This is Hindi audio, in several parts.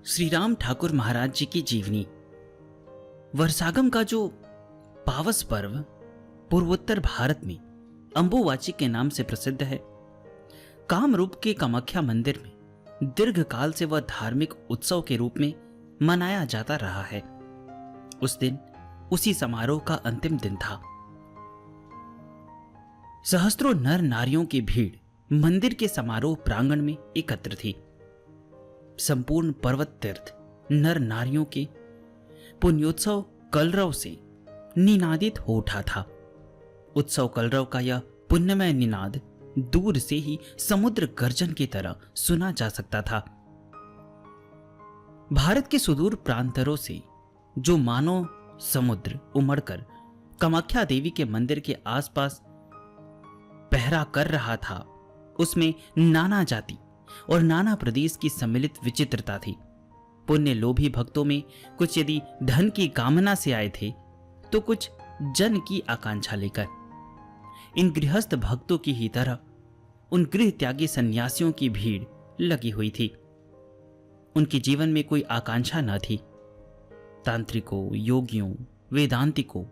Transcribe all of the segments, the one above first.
श्री राम ठाकुर महाराज जी की जीवनी। वर्षागम का जो पावस पर्व पूर्वोत्तर भारत में अंबुवाची के नाम से प्रसिद्ध है। कामरूप के कामाख्या मंदिर में दीर्घ काल से वह धार्मिक उत्सव के रूप में मनाया जाता रहा है। उस दिन उसी समारोह का अंतिम दिन था। सहस्त्रों नर नारियों की भीड़ मंदिर के समारोह प्रांगण में एकत्र थी। संपूर्ण पर्वत तीर्थ नर नारियों के पुण्योत्सव कलरव से निनादित हो उठा था। उत्सव कलरव का यह पुण्यमय निनाद दूर से ही समुद्र गर्जन की तरह सुना जा सकता था। भारत के सुदूर प्रांतरों से जो मानव समुद्र उमड़कर कामाख्या देवी के मंदिर के आसपास पहरा कर रहा था, उसमें नाना जाति और नाना प्रदेश की सम्मिलित विचित्रता थी। पुण्य लोभी भक्तों में कुछ यदि धन की कामना से आए थे, तो कुछ जन की आकांक्षा लेकर। इन गृहस्थ भक्तों की ही तरह उन गृह त्यागी सन्यासियों की भीड़ लगी हुई थी। उनके जीवन में कोई आकांक्षा न थी। तांत्रिकों, योगियों, वेदांतिकों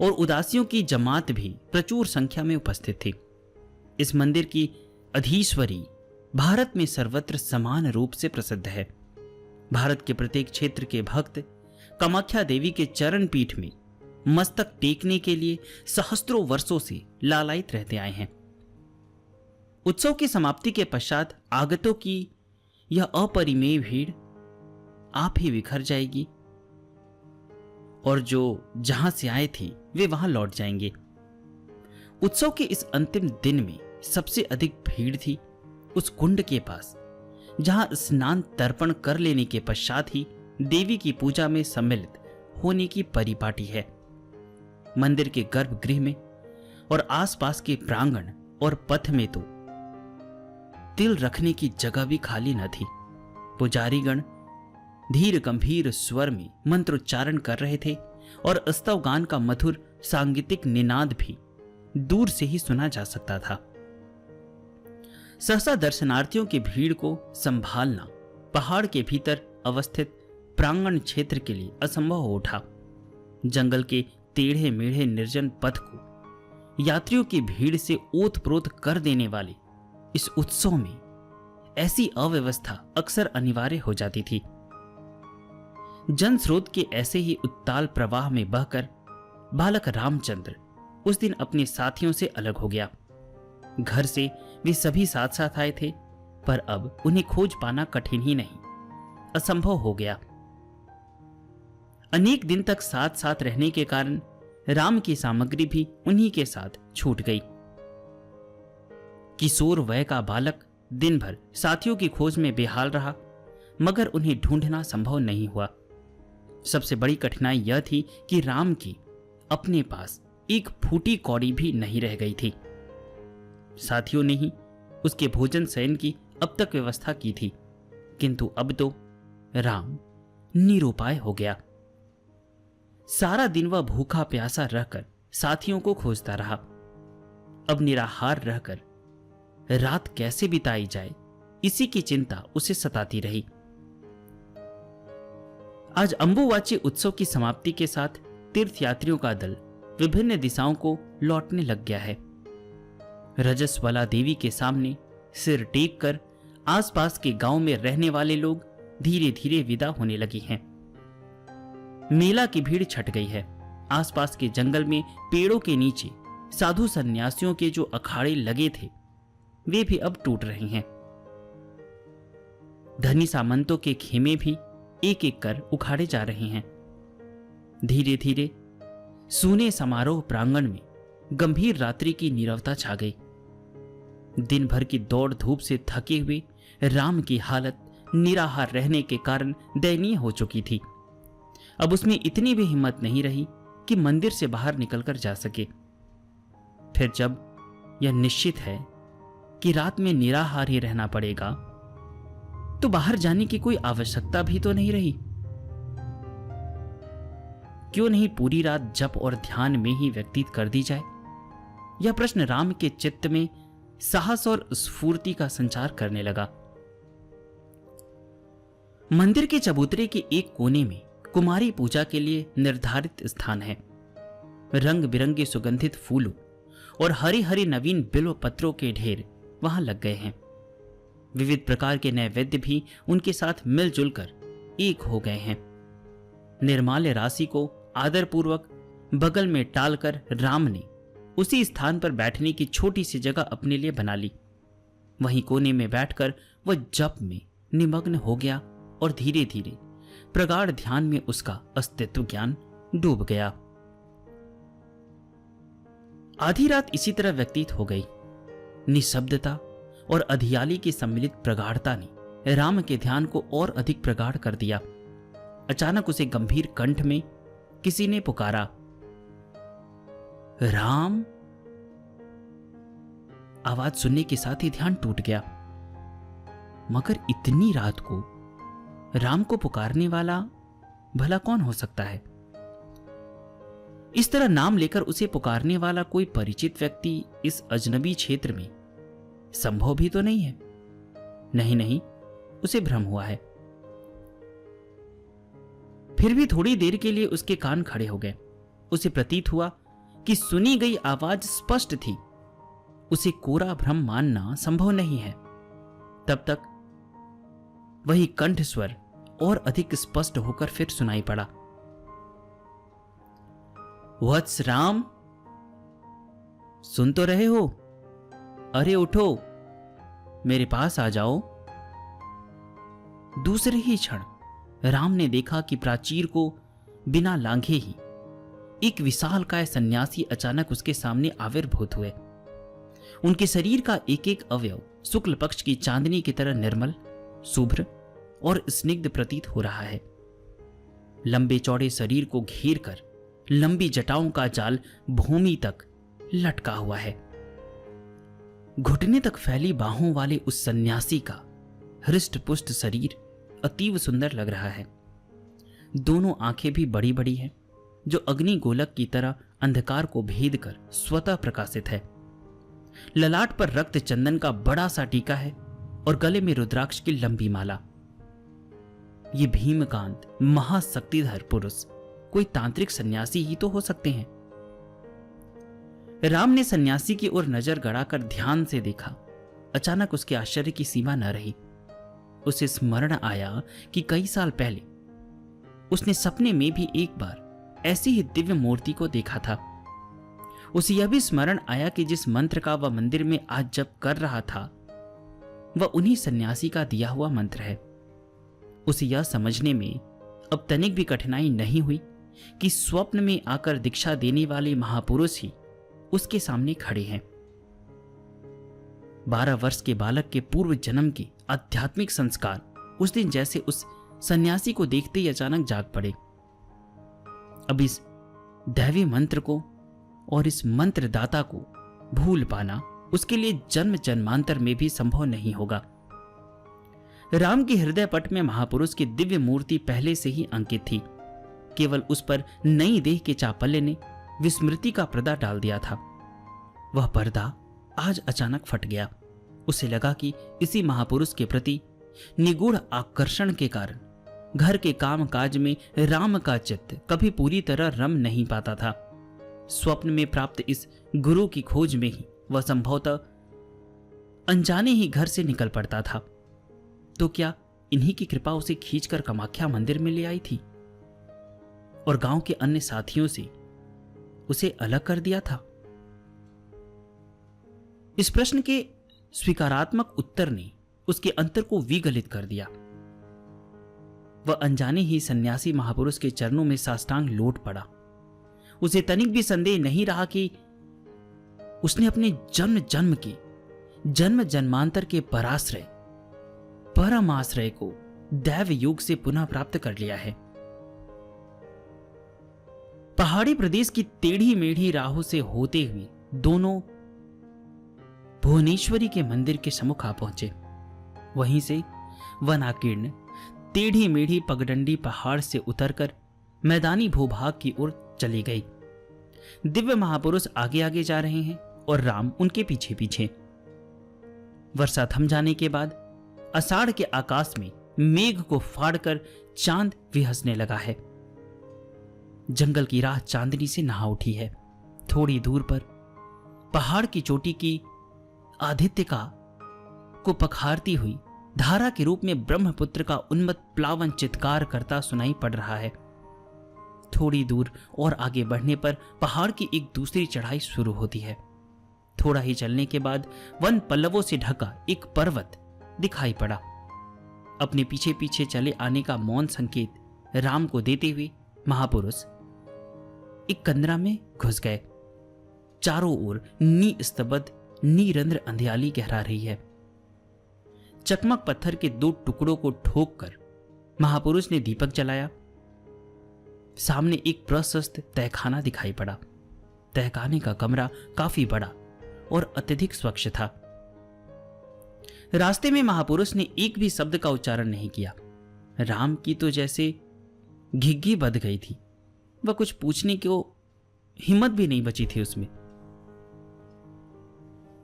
और उदासियों की जमात भी प्रचुर संख्या में उपस्थित थी। इस मंदिर की अधीश्वरी भारत में सर्वत्र समान रूप से प्रसिद्ध है। भारत के प्रत्येक क्षेत्र के भक्त कामाख्या देवी के चरण पीठ में मस्तक टेकने के लिए सहस्त्रों वर्षों से लालायित रहते आए हैं। उत्सव की समाप्ति के पश्चात आगतों की यह अपरिमेय भीड़ आप ही बिखर जाएगी और जो जहां से आए थे वे वहां लौट जाएंगे। उत्सव के इस अंतिम दिन में सबसे अधिक भीड़ थी उस कुंड के पास, जहां स्नान तर्पण कर लेने के पश्चात ही देवी की पूजा में सम्मिलित होने की परिपाटी है। मंदिर के गर्भगृह में और आसपास के प्रांगण और पथ में तो तिल रखने की जगह भी खाली न थी। पुजारीगण धीर गंभीर स्वर में मंत्रोच्चारण कर रहे थे और स्तवगान का मधुर सांगीतिक निनाद भी दूर से ही सुना जा सकता था। सहसा दर्शनार्थियों की भीड़ को संभालना पहाड़ के भीतर अवस्थित प्रांगण क्षेत्र के लिए असंभव हो उठा। जंगल के टेढ़े मेढ़े निर्जन पथ को यात्रियों की भीड़ से ओतप्रोत कर देने वाले इस उत्सव में ऐसी अव्यवस्था अक्सर अनिवार्य हो जाती थी। जन स्रोत के ऐसे ही उत्ताल प्रवाह में बहकर बालक रामचंद्र उस दिन अपने साथियों से अलग हो गया। घर से वे सभी साथ साथ आए थे, पर अब उन्हें खोज पाना कठिन ही नहीं, असंभव हो गया। अनेक दिन तक साथ साथ रहने के कारण राम की सामग्री भी उन्हीं के साथ छूट गई। किशोर वय का बालक दिन भर साथियों की खोज में बेहाल रहा, मगर उन्हें ढूंढना संभव नहीं हुआ। सबसे बड़ी कठिनाई यह थी कि राम की अपने पास एक फूटी कौड़ी भी नहीं रह गई थी। साथियों ने ही उसके भोजन शयन की अब तक व्यवस्था की थी, किंतु अब तो राम निरुपाय हो गया। सारा दिन वह भूखा प्यासा रहकर साथियों को खोजता रहा। अब निराहार रहकर रात कैसे बिताई जाए, इसी की चिंता उसे सताती रही। आज अंबुवाची उत्सव की समाप्ति के साथ तीर्थयात्रियों का दल विभिन्न दिशाओं को लौटने लग गया है। रजस्वला देवी के सामने सिर टेक कर आसपास के गांव में रहने वाले लोग धीरे धीरे विदा होने लगे हैं। मेला की भीड़ छट गई है। आसपास के जंगल में पेड़ों के नीचे साधु सन्यासियों के जो अखाड़े लगे थे, वे भी अब टूट रहे हैं। धनी सामंतों के खेमे भी एक एक कर उखाड़े जा रहे हैं। धीरे धीरे सूने समारोह प्रांगण में गंभीर रात्रि की नीरवता छा गई। दिन भर की दौड़ धूप से थके हुए राम की हालत निराहार रहने के कारण दयनीय हो चुकी थी। अब उसमें इतनी भी हिम्मत नहीं रही कि मंदिर से बाहर निकलकर जा सके। फिर जब यह निश्चित है कि रात में निराहार ही रहना पड़ेगा, तो बाहर जाने की कोई आवश्यकता भी तो नहीं रही। क्यों नहीं पूरी रात जप और ध्यान में ही व्यतीत कर दी जाए? यह प्रश्न राम के चित्त में साहस और स्फूर्ति का संचार करने लगा। मंदिर के चबूतरे के एक कोने में कुमारी पूजा के लिए निर्धारित स्थान है। रंग बिरंगे सुगंधित फूलों और हरी हरी नवीन बिल्व पत्रों के ढेर वहां लग गए हैं। विविध प्रकार के नैवेद्य भी उनके साथ मिलजुल कर एक हो गए हैं। निर्माल्य राशि को आदरपूर्वक बगल में टालकर राम ने उसी स्थान पर बैठने की छोटी सी जगह अपने लिए बना ली। वहीं कोने में बैठकर वह जप में निमग्न हो गया और धीरे धीरे प्रगाढ़ ध्यान में उसका अस्तित्व ज्ञान डूब गया। आधी रात इसी तरह व्यतीत हो गई। निशब्दता और अधियाली की सम्मिलित प्रगाढ़ता ने राम के ध्यान को और अधिक प्रगाढ़ कर दिया। अचानक उसे गंभीर कंठ में किसी ने पुकारा, राम। आवाज सुनने के साथ ही ध्यान टूट गया। मगर इतनी रात को राम को पुकारने वाला भला कौन हो सकता है? इस तरह नाम लेकर उसे पुकारने वाला कोई परिचित व्यक्ति इस अजनबी क्षेत्र में संभव भी तो नहीं है। नहीं, उसे भ्रम हुआ है। फिर भी थोड़ी देर के लिए उसके कान खड़े हो गए। उसे प्रतीत हुआ कि सुनी गई आवाज स्पष्ट थी। उसे कोरा भ्रम मानना संभव नहीं है। तब तक वही कंठ स्वर और अधिक स्पष्ट होकर फिर सुनाई पड़ा, वत्स राम, सुन तो रहे हो? अरे उठो, मेरे पास आ जाओ। दूसरे ही क्षण राम ने देखा कि प्राचीर को बिना लांघे ही एक विशालकाय सन्यासी अचानक उसके सामने आविर्भूत हुए। उनके शरीर का एक एक अवयव शुक्ल पक्ष की चांदनी की तरह निर्मल, शुभ्र और स्निग्ध प्रतीत हो रहा है। लंबे चौड़े शरीर को घेर कर लंबी जटाओं का जाल भूमि तक लटका हुआ है। घुटने तक फैली बाहों वाले उस सन्यासी का हृष्ट पुष्ट शरीर अतीव सुंदर लग रहा है। दोनों आंखें भी बड़ी बड़ी हैं, जो अग्नि गोलक की तरह अंधकार को भेद कर स्वतः प्रकाशित है। ललाट पर रक्त चंदन का बड़ा सा टीका है और गले में रुद्राक्ष की लंबी माला। ये भीमकांत महाशक्तिधर पुरुष कोई तांत्रिक सन्यासी ही तो हो सकते हैं। राम ने सन्यासी की ओर नजर गड़ाकर ध्यान से देखा। अचानक उसके आश्चर्य की सीमा न रही। उसे स्मरण आया कि कई साल पहले उसने सपने में भी एक बार ऐसी ही दिव्य मूर्ति को देखा था। उसे यह भी स्मरण आया कि जिस मंत्र का वह मंदिर में आज जप कर रहा था, वह उन्हीं सन्यासी का दिया हुआ मंत्र है। उसे यह समझने में अब तनिक भी कठिनाई नहीं हुई कि स्वप्न में आकर दीक्षा देने वाले महापुरुष ही उसके सामने खड़े हैं। 12 वर्ष के बालक के पूर्व जन्म के आध्यात्मिक संस्कार उस दिन जैसे उस सन्यासी को देखते ही अचानक जाग पड़े। अब इस दैवी मंत्र को और इस मंत्रदाता को भूल पाना उसके लिए जन्म जन्मांतर में भी संभव नहीं होगा। राम के हृदय पट में महापुरुष की दिव्य मूर्ति पहले से ही अंकित थी। केवल उस पर नई देह के चापल्य ने विस्मृति का पर्दा डाल दिया था। वह पर्दा आज अचानक फट गया। उसे लगा कि इसी महापुरुष के प्रति निगूढ़ आकर्षण के कारण घर के काम काज में राम का चित्त कभी पूरी तरह रम नहीं पाता था। स्वप्न में प्राप्त इस गुरु की खोज में ही वह संभवतः अनजाने ही घर से निकल पड़ता था। तो क्या इन्हीं की कृपा उसे खींचकर कामाख्या मंदिर में ले आई थी और गांव के अन्य साथियों से उसे अलग कर दिया था? इस प्रश्न के स्वीकारात्मक उत्तर ने उसके अंतर को विगलित कर दिया। वह अनजाने ही सन्यासी महापुरुष के चरणों में साष्टांग लौट पड़ा। उसे तनिक भी संदेह नहीं रहा कि उसने अपने जन्म जन्मांतर के पराश्रय परमाश्रय को दैव योग से पुनः प्राप्त कर लिया है। पहाड़ी प्रदेश की टेढ़ी मेढ़ी राहों से होते हुए दोनों भुवनेश्वरी के मंदिर के सम्मुख आ पहुंचे। वहीं से वनाकीर्ण टेढ़ी मेढ़ी पगडंडी पहाड़ से उतरकर मैदानी भूभाग की ओर चली गई। दिव्य महापुरुष आगे आगे जा रहे हैं और राम उनके पीछे पीछे। वर्षा थम जाने के बाद आषाढ़ के आकाश में मेघ को फाड़कर चांद भी हंसने लगा है। जंगल की राह चांदनी से नहा उठी है। थोड़ी दूर पर पहाड़ की चोटी की आदित्यका को पखारती हुई धारा के रूप में ब्रह्मपुत्र का उन्मत्त प्लावन चित्कार करता सुनाई पड़ रहा है। थोड़ी दूर और आगे बढ़ने पर पहाड़ की एक दूसरी चढ़ाई शुरू होती है। थोड़ा ही चलने के बाद वन पल्लवों से ढका एक पर्वत दिखाई पड़ा। अपने पीछे पीछे चले आने का मौन संकेत राम को देते हुए महापुरुष एक कंदरा में घुस गए। चारों ओर निस्तब्ध निरंद्र अंधियाली गहरा रही है। चकमक पत्थर के 2 टुकड़ों को ठोक कर महापुरुष ने दीपक जलाया। सामने एक प्रशस्त तहखाना दिखाई पड़ा। तहखाने का कमरा काफी बड़ा और अत्यधिक स्वच्छ था। रास्ते में महापुरुष ने एक भी शब्द का उच्चारण नहीं किया। राम की तो जैसे घिघी बंध गई थी। वह कुछ पूछने की हिम्मत भी नहीं बची थी उसमें।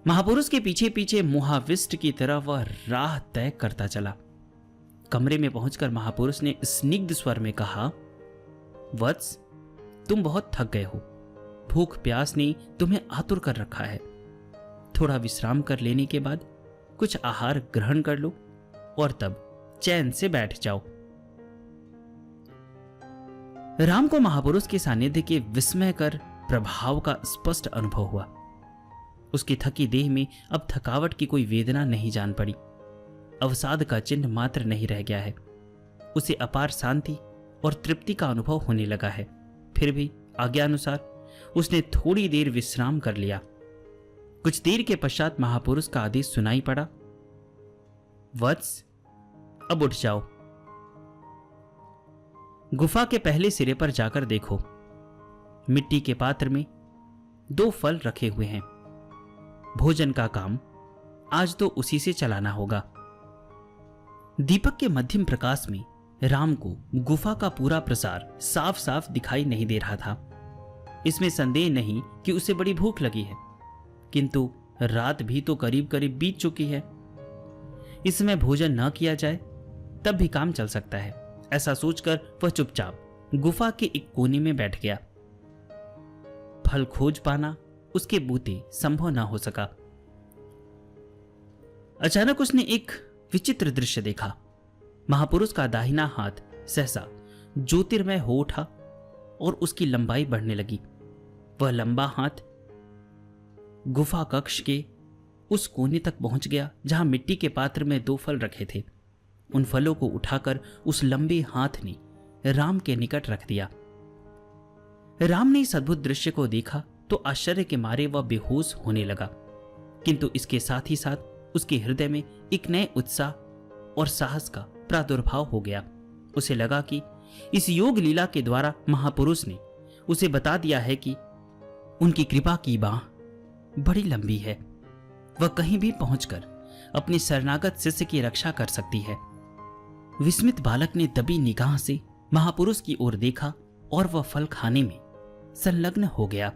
महापुरुष के पीछे पीछे मोहाविष्ट की तरह वह राह तय करता चला। कमरे में पहुंचकर महापुरुष ने स्निग्ध स्वर में कहा, वत्स, तुम बहुत थक गए हो। भूख प्यास ने तुम्हें आतुर कर रखा है। थोड़ा विश्राम कर लेने के बाद कुछ आहार ग्रहण कर लो और तब चैन से बैठ जाओ। राम को महापुरुष के सानिध्य के विस्मयकर प्रभाव का स्पष्ट अनुभव हुआ। उसकी थकी देह में अब थकावट की कोई वेदना नहीं जान पड़ी। अवसाद का चिन्ह मात्र नहीं रह गया है। उसे अपार शांति और तृप्ति का अनुभव होने लगा है। फिर भी आज्ञानुसार उसने थोड़ी देर विश्राम कर लिया। कुछ देर के पश्चात महापुरुष का आदेश सुनाई पड़ा, वत्स, अब उठ जाओ। गुफा के पहले सिरे पर जाकर देखो। मिट्टी के पात्र में 2 फल रखे हुए हैं। भोजन का काम आज तो उसी से चलाना होगा। दीपक के मध्यम प्रकाश में राम को गुफा का पूरा प्रसार साफ साफ दिखाई नहीं दे रहा था। इसमें संदेह नहीं कि उसे बड़ी भूख लगी है, किंतु रात भी तो करीब करीब बीत चुकी है। इसमें भोजन न किया जाए तब भी काम चल सकता है। ऐसा सोचकर वह चुपचाप गुफा के एक कोने में बैठ गया। फल खोज पाना उसके बूते संभव न हो सका। अचानक उसने एक विचित्र दृश्य देखा। महापुरुष का दाहिना हाथ सहसा ज्योतिर्मय हो उठा और उसकी लंबाई बढ़ने लगी। वह लंबा हाथ गुफा कक्ष के उस कोने तक पहुंच गया जहां मिट्टी के पात्र में 2 फल रखे थे। उन फलों को उठाकर उस लंबे हाथ ने राम के निकट रख दिया। राम ने इस अद्भुत दृश्य को देखा तो आश्चर्य के मारे वह बेहोश होने लगा, किंतु इसके साथ ही साथ उसके हृदय में एक नए उत्साह और साहस का प्रादुर्भाव हो गया। उसे लगा कि इस योग लीला के द्वारा महापुरुष ने उसे बता दिया है कि उनकी कृपा की बाह बड़ी लंबी है। वह कहीं भी पहुंचकर अपने शरणागत शिष्य की रक्षा कर सकती है। विस्मित बालक ने दबी निगाह से महापुरुष की ओर देखा और वह फल खाने में संलग्न हो गया।